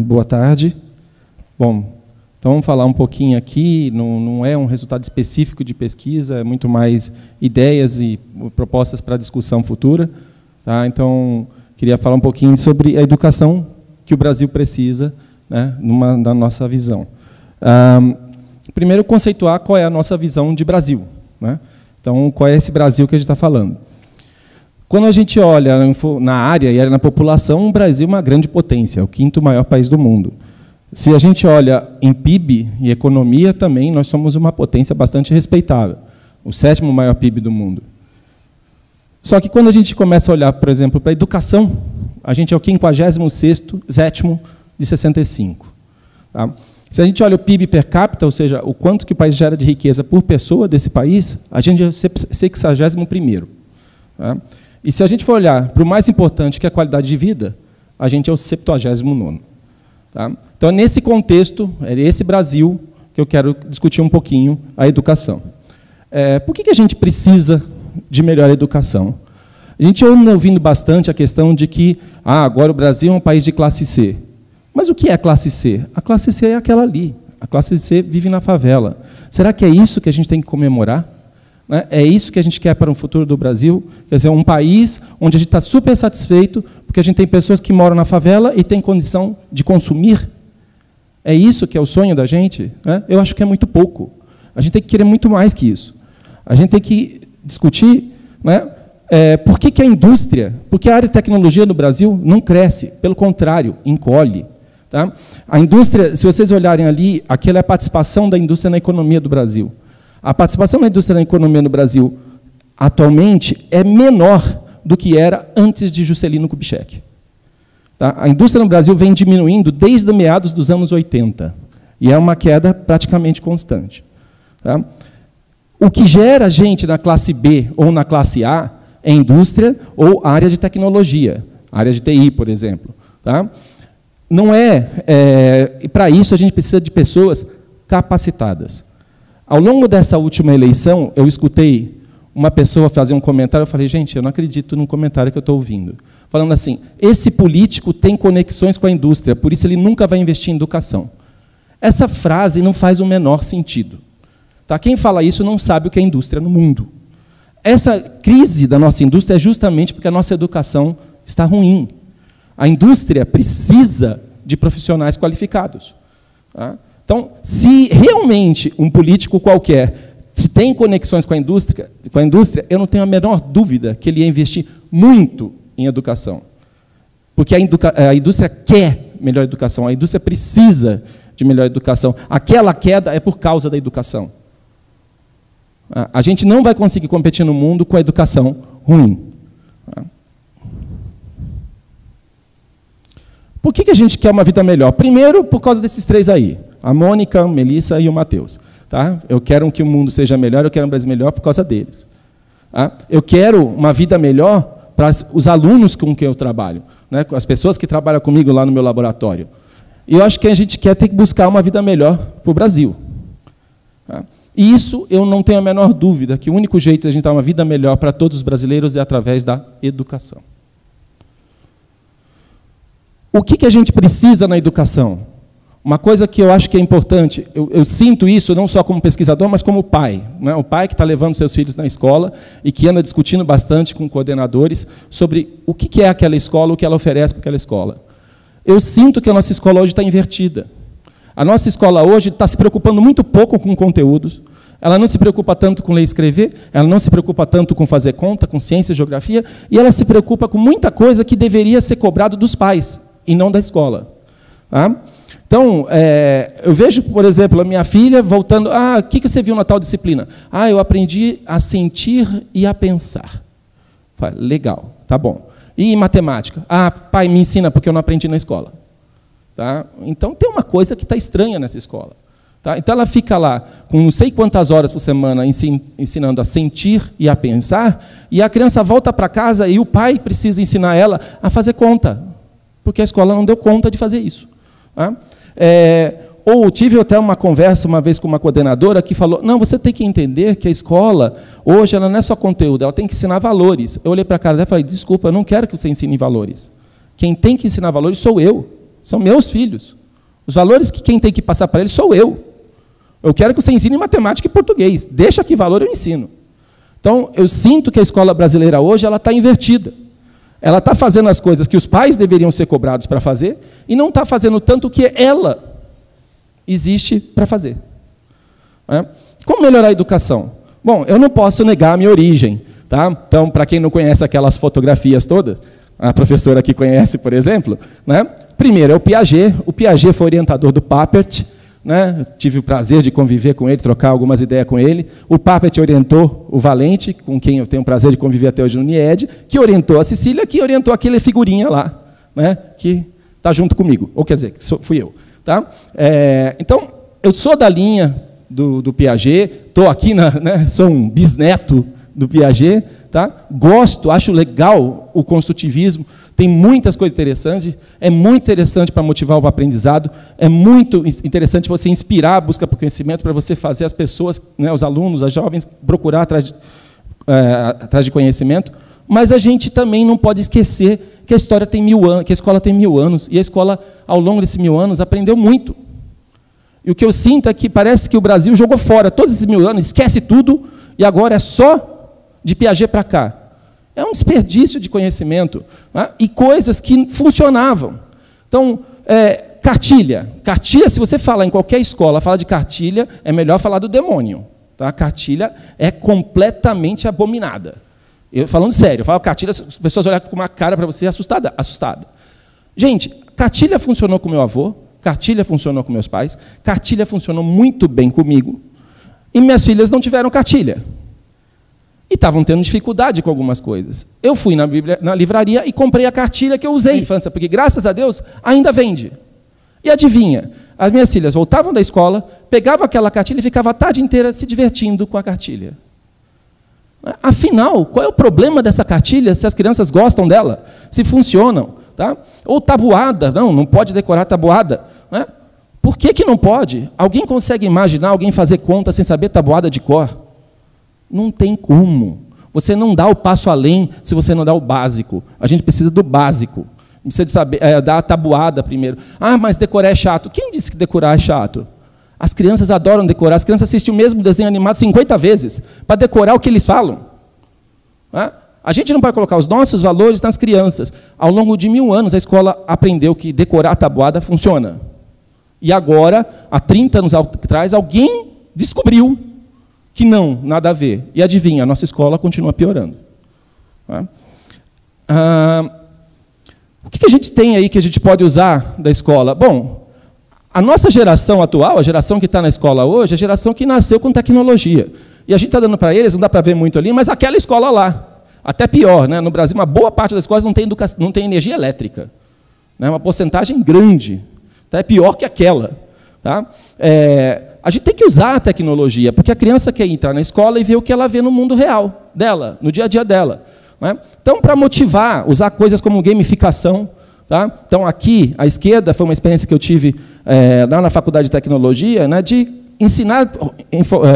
Boa tarde. Bom, então vamos falar um pouquinho aqui, não é um resultado específico de pesquisa, é muito mais ideias e propostas para discussão futura. Tá? Então, queria falar um pouquinho sobre a educação que o Brasil precisa, né, na nossa visão. Primeiro, conceituar qual é a nossa visão de Brasil. Né? Então, qual é esse Brasil que a gente está falando? Quando a gente olha na área e na população, o Brasil é uma grande potência, é o 5º maior país do mundo. Se a gente olha em PIB e economia também, nós somos uma potência bastante respeitável, o 7º maior PIB do mundo. Só que quando a gente começa a olhar, por exemplo, para a educação, a gente é o 56º, 7º de 65. Tá? Se a gente olha o PIB per capita, ou seja, o quanto que o país gera de riqueza por pessoa desse país, a gente é o 61º. Tá? E se a gente for olhar para o mais importante, que é a qualidade de vida, a gente é o 79º. Tá? Então, é nesse contexto, é esse Brasil que eu quero discutir um pouquinho a educação. Por que a gente precisa de melhor educação? A gente anda ouvindo bastante a questão de que agora o Brasil é um país de classe C. Mas o que é classe C? A classe C é aquela ali. A classe C vive na favela. Será que é isso que a gente tem que comemorar? É isso que a gente quer para o futuro do Brasil? Quer dizer, um país onde a gente está super satisfeito porque a gente tem pessoas que moram na favela e têm condição de consumir? É isso que é o sonho da gente? Eu acho que é muito pouco. A gente tem que querer muito mais que isso. A gente tem que discutir, por que a indústria, porque a área de tecnologia no Brasil não cresce, pelo contrário, encolhe. Tá? A indústria, se vocês olharem ali, aquela é a participação da indústria na economia do Brasil. A participação da indústria na economia no Brasil, atualmente, é menor do que era antes de Juscelino Kubitschek. Tá? A indústria no Brasil vem diminuindo desde meados dos anos 80, e é uma queda praticamente constante. Tá? O que gera gente na classe B ou na classe A é indústria ou área de tecnologia, área de TI, por exemplo. Tá? Não para isso, a gente precisa de pessoas capacitadas. Ao longo dessa última eleição, eu escutei uma pessoa fazer um comentário, eu falei, gente, eu não acredito num comentário que eu estou ouvindo. Falando assim, esse político tem conexões com a indústria, por isso ele nunca vai investir em educação. Essa frase não faz o menor sentido. Tá? Quem fala isso não sabe o que é indústria no mundo. Essa crise da nossa indústria é justamente porque a nossa educação está ruim. A indústria precisa de profissionais qualificados. Tá? Então, se realmente um político qualquer tem conexões com a indústria, eu não tenho a menor dúvida que ele ia investir muito em educação. Porque a indústria quer melhor educação, a indústria precisa de melhor educação. Aquela queda é por causa da educação. A gente não vai conseguir competir no mundo com a educação ruim. Por que a gente quer uma vida melhor? Primeiro, por causa desses três aí. A Mônica, a Melissa e o Matheus. Tá? Eu quero que o mundo seja melhor, eu quero um Brasil melhor por causa deles. Tá? Eu quero uma vida melhor para os alunos com quem eu trabalho, com as pessoas que trabalham comigo lá no meu laboratório. E eu acho que a gente quer ter que buscar uma vida melhor para o Brasil. Tá? E isso eu não tenho a menor dúvida, que o único jeito de a gente dar uma vida melhor para todos os brasileiros é através da educação. O que a gente precisa na educação? Uma coisa que eu acho que é importante, eu sinto isso não só como pesquisador, mas como pai. O pai que está levando seus filhos na escola e que anda discutindo bastante com coordenadores sobre o que é aquela escola, o que ela oferece para aquela escola. Eu sinto que a nossa escola hoje está invertida. A nossa escola hoje está se preocupando muito pouco com conteúdos, ela não se preocupa tanto com ler e escrever, ela não se preocupa tanto com fazer conta, com ciência e geografia, e ela se preocupa com muita coisa que deveria ser cobrado dos pais, e não da escola. Tá? Então, eu vejo, por exemplo, a minha filha voltando, o que você viu na tal disciplina? Eu aprendi a sentir e a pensar. Falei, legal, tá bom. E matemática? Pai, me ensina, porque eu não aprendi na escola. Tá? Então, tem uma coisa que está estranha nessa escola. Tá? Então, ela fica lá com não sei quantas horas por semana ensinando a sentir e a pensar, e a criança volta para casa e o pai precisa ensinar ela a fazer conta, porque a escola não deu conta de fazer isso. Tá? Ou tive até uma conversa uma vez com uma coordenadora que falou, não, você tem que entender que a escola, hoje, ela não é só conteúdo, ela tem que ensinar valores. Eu olhei para a cara dela e falei, desculpa, eu não quero que você ensine valores. Quem tem que ensinar valores sou eu. são meus filhos. Os valores que quem tem que passar para eles sou eu. Eu quero que você ensine matemática e português. Deixa que valor eu ensino. Então, eu sinto que a escola brasileira hoje ela está invertida. Ela está fazendo as coisas que os pais deveriam ser cobrados para fazer e não está fazendo tanto o que ela existe para fazer. Como melhorar a educação? Bom, eu não posso negar a minha origem. Tá? Então, para quem não conhece aquelas fotografias todas, a professora aqui conhece, por exemplo, né? Primeiro é o Piaget. O Piaget foi orientador do Papert, né? Tive o prazer de conviver com ele, trocar algumas ideias com ele. O Papert orientou o Valente, com quem eu tenho o prazer de conviver até hoje no NIED, que orientou a Cecília, que orientou aquele figurinha lá, né? Que está junto comigo, ou quer dizer, fui eu. Tá? Então, eu sou da linha do Piaget, estou aqui, né? Sou um bisneto do Piaget, tá? Gosto, acho legal o construtivismo, tem muitas coisas interessantes, é muito interessante para motivar o aprendizado, é muito interessante você inspirar a busca por conhecimento, para você fazer as pessoas, né, os alunos, as jovens, procurar atrás de conhecimento, mas a gente também não pode esquecer que a história tem 1000 anos, que a escola tem 1000 anos, e a escola, ao longo desses 1000 anos, aprendeu muito. E o que eu sinto é que parece que o Brasil jogou fora todos esses 1000 anos, esquece tudo, e agora é só de Piaget para cá. É um desperdício de conhecimento, né? E coisas que funcionavam. Então, cartilha. Cartilha, se você falar em qualquer escola, fala de cartilha, é melhor falar do demônio. Tá? Cartilha é completamente abominada. Eu falando sério, eu falo cartilha, as pessoas olham com uma cara para você assustada. Gente, cartilha funcionou com meu avô, cartilha funcionou com meus pais, cartilha funcionou muito bem comigo, e minhas filhas não tiveram cartilha. E estavam tendo dificuldade com algumas coisas. Eu fui na livraria e comprei a cartilha que eu usei na infância, porque, graças a Deus, ainda vende. E adivinha, as minhas filhas voltavam da escola, pegavam aquela cartilha e ficavam a tarde inteira se divertindo com a cartilha. Afinal, qual é o problema dessa cartilha se as crianças gostam dela, se funcionam? Tá? Ou tabuada, não pode decorar tabuada. Né? Por que não pode? Alguém consegue imaginar alguém fazer conta sem saber tabuada de cor? Não tem como. Você não dá o passo além se você não dá o básico. A gente precisa do básico. Precisa de saber, dar a tabuada primeiro. Ah, mas decorar é chato. Quem disse que decorar é chato? As crianças adoram decorar. As crianças assistem o mesmo desenho animado 50 vezes para decorar o que eles falam. A gente não pode colocar os nossos valores nas crianças. Ao longo de 1000 anos, a escola aprendeu que decorar a tabuada funciona. E agora, há 30 anos atrás, alguém descobriu que não, nada a ver. E adivinha, a nossa escola continua piorando. O que a gente tem aí que a gente pode usar da escola? Bom, a nossa geração atual, a geração que está na escola hoje, é a geração que nasceu com tecnologia. E a gente está dando para eles, não dá para ver muito ali, mas aquela escola lá. Até pior, né? No Brasil, uma boa parte das escolas não tem energia elétrica. Né? Uma porcentagem grande. Tá? É pior que aquela. Tá? A gente tem que usar a tecnologia, porque a criança quer entrar na escola e ver o que ela vê no mundo real dela, no dia a dia dela. Né? Então, para motivar, usar coisas como gamificação. Tá? Então, aqui, à esquerda, foi uma experiência que eu tive lá na Faculdade de Tecnologia, né, de ensinar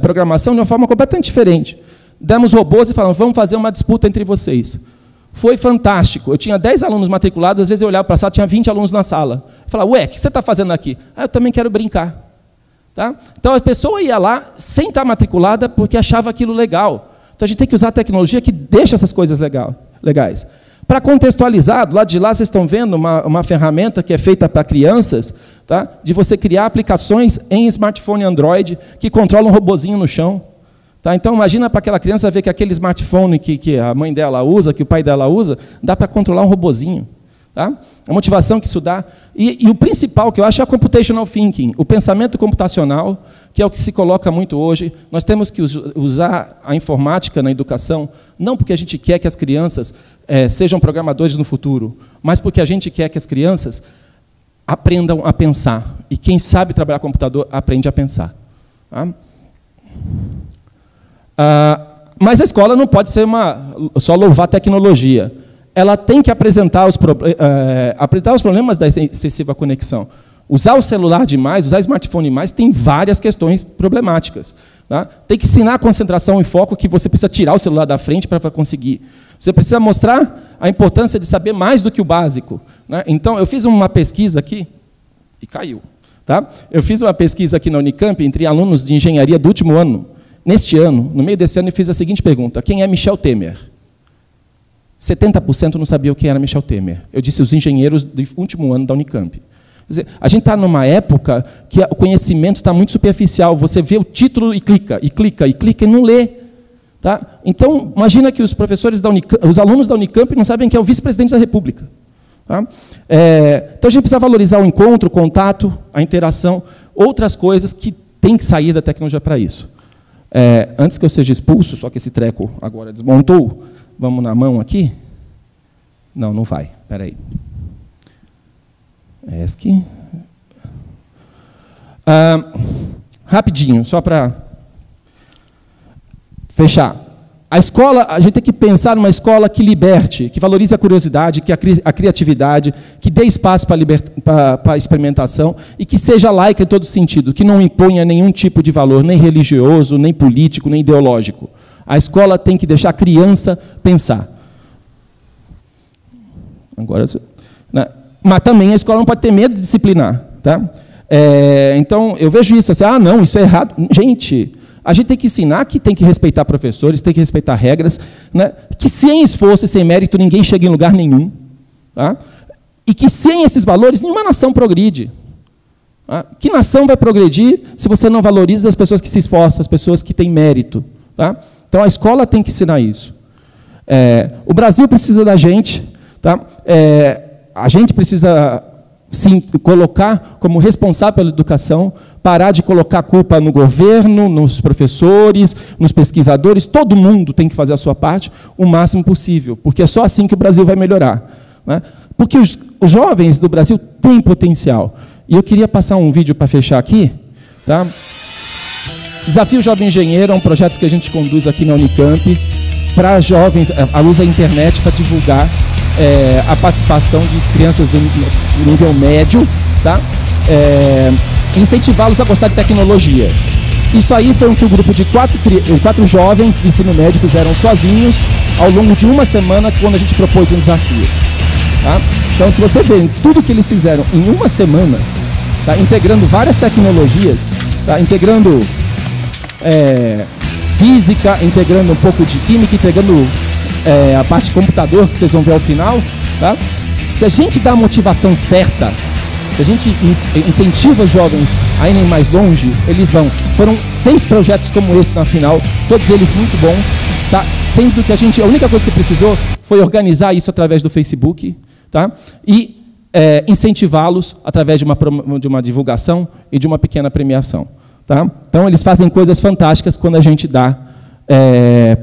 programação de uma forma completamente diferente. Demos robôs e falamos, vamos fazer uma disputa entre vocês. Foi fantástico. Eu tinha 10 alunos matriculados, às vezes eu olhava para a sala, tinha 20 alunos na sala. Eu falava, ué, o que você está fazendo aqui? Eu também quero brincar. Tá? Então, a pessoa ia lá sem estar matriculada porque achava aquilo legal. Então, a gente tem que usar a tecnologia que deixa essas coisas legais. Para contextualizar, do lado de lá, vocês estão vendo uma ferramenta que é feita para crianças, tá? De você criar aplicações em smartphone Android que controlam um robozinho no chão. Tá? Então, imagina para aquela criança ver que aquele smartphone que a mãe dela usa, que o pai dela usa, dá para controlar um robozinho. Tá? A motivação que isso dá. E o principal que eu acho é a computational thinking, o pensamento computacional, que é o que se coloca muito hoje. Nós temos que usar a informática na educação, não porque a gente quer que as crianças sejam programadores no futuro, mas porque a gente quer que as crianças aprendam a pensar. E quem sabe trabalhar com computador aprende a pensar. Tá? Mas a escola não pode ser só louvar a tecnologia. Ela tem que apresentar os problemas da excessiva conexão. Usar o celular demais, usar o smartphone demais, tem várias questões problemáticas. Tá? Tem que ensinar a concentração e foco, que você precisa tirar o celular da frente para conseguir. Você precisa mostrar a importância de saber mais do que o básico. Né? Então, eu fiz uma pesquisa aqui, E caiu. Tá? Eu fiz uma pesquisa aqui na Unicamp entre alunos de engenharia do último ano. Neste ano, no meio desse ano, eu fiz a seguinte pergunta: quem é Michel Temer? 70% não sabia quem era Michel Temer. Eu disse os engenheiros do último ano da Unicamp. Quer dizer, a gente está numa época que o conhecimento está muito superficial. Você vê o título e clica, e clica, e clica, e não lê. Tá? Então, imagina que os professores da Unicamp, os alunos da Unicamp não sabem quem é o vice-presidente da República. Tá? Então, a gente precisa valorizar o encontro, o contato, a interação, outras coisas que tem que sair da tecnologia para isso. Antes que eu seja expulso, só que esse treco agora desmontou, vamos na mão aqui? Não, não vai. Espera aí. ESC. Rapidinho, só para fechar. A escola, a gente tem que pensar numa escola que liberte, que valorize a curiosidade, que a criatividade, que dê espaço para a experimentação e que seja laica em todo sentido, que não imponha nenhum tipo de valor, nem religioso, nem político, nem ideológico. A escola tem que deixar a criança pensar. Agora, né? Mas também a escola não pode ter medo de disciplinar. Tá? Então, eu vejo isso assim, não, isso é errado. Gente, a gente tem que ensinar que tem que respeitar professores, tem que respeitar regras, né? Que sem esforço e sem mérito ninguém chega em lugar nenhum. Tá? E que sem esses valores nenhuma nação progride. Tá? Que nação vai progredir se você não valoriza as pessoas que se esforçam, as pessoas que têm mérito? Tá? Então, a escola tem que ensinar isso. O Brasil precisa da gente. Tá? A gente precisa se colocar como responsável pela educação, parar de colocar a culpa no governo, nos professores, nos pesquisadores. Todo mundo tem que fazer a sua parte o máximo possível, porque é só assim que o Brasil vai melhorar. Né? Porque os jovens do Brasil têm potencial. E eu queria passar um vídeo para fechar aqui. Tá? Desafio Jovem Engenheiro é um projeto que a gente conduz aqui na Unicamp para jovens, à luz da internet, para divulgar a participação de crianças do nível médio, tá? Incentivá-los a gostar de tecnologia. Isso aí foi o que o grupo de quatro jovens de ensino médio fizeram sozinhos ao longo de uma semana, quando a gente propôs um desafio. Tá? Então, se você vê tudo que eles fizeram em uma semana, tá? Integrando várias tecnologias, tá? Integrando física, integrando um pouco de química, integrando a parte de computador, que vocês vão ver ao final. Tá? Se a gente dá a motivação certa, se a gente incentiva os jovens a irem mais longe, eles vão. Foram 6 projetos como esse na final, todos eles muito bons. Tá? Sendo que a única coisa que precisou foi organizar isso através do Facebook, tá? E incentivá-los através de uma divulgação e de uma pequena premiação. Tá? Então, eles fazem coisas fantásticas quando a gente dá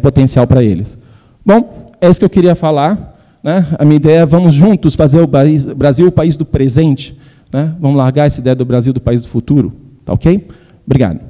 potencial para eles. Bom, é isso que eu queria falar. Né? A minha ideia é vamos juntos fazer o Brasil o país do presente. Né? Vamos largar essa ideia do Brasil do país do futuro. Tá ok? Obrigado.